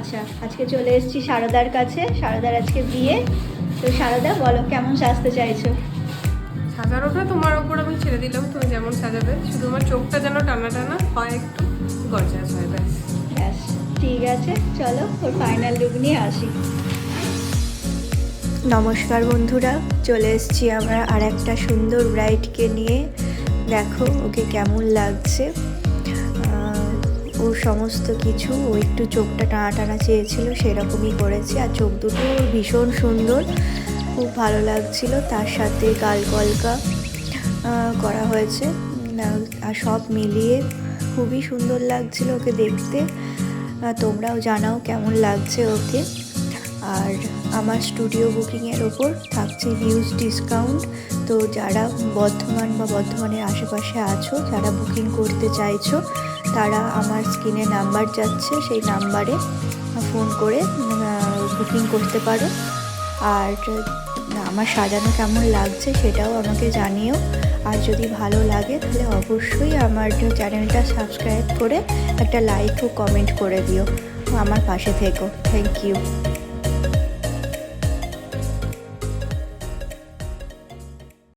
আচ্ছা, আজকে চলে এসেছি সারদার কাছে। সারদার আজকে বিয়ে। তো সারদা, বলো কেমন সাজতে চাইছো? সাজানোটা তোমার ওপর আমি ছেড়ে দিলাম, তুমি যেমন সাজাবে। শুধু আমার চোখটা যেন টানা টানা হয়, একটু গর্জাস হয়, ব্যাস। ব্যাস, ঠিক আছে, চলো ওর ফাইনাল লুক নিয়ে আসি। নমস্কার বন্ধুরা, চলে এসেছি আমরা আর একটা সুন্দর ব্রাইডকে নিয়ে। দেখো ওকে কেমন লাগছে। ও সমস্ত কিছু, ও একটু চোখটা টানা টানা চেয়েছিল, সেরকমই করেছে। আর চোখ দুটো ভীষণ সুন্দর, খুব ভালো লাগছিল। তার সাথে গাল কলকা করা হয়েছে। আর সব মিলিয়ে খুবই সুন্দর লাগছিল ওকে দেখতে। তোমরাও জানাও কেমন লাগছে ওকে। আর আমার স্টুডিও বুকিংয়ের ওপর থাকছে হিউজ ডিসকাউন্ট। তো যারা বর্ধমান বা বর্ধমানের আশেপাশে আছো, যারা বুকিং করতে চাইছো, তারা আমার স্ক্রিনে নাম্বার যাচ্ছে, সেই নাম্বারে ফোন করে বুকিং করতে পারো। আর আমার সাজানো কেমন লাগছে সেটাও আমাকে জানিও। আর যদি ভালো লাগে তাহলে অবশ্যই আমার চ্যানেলটা সাবস্ক্রাইব করে একটা লাইক ও কমেন্ট করে দিও। আমার পাশে থেকো। Thank you.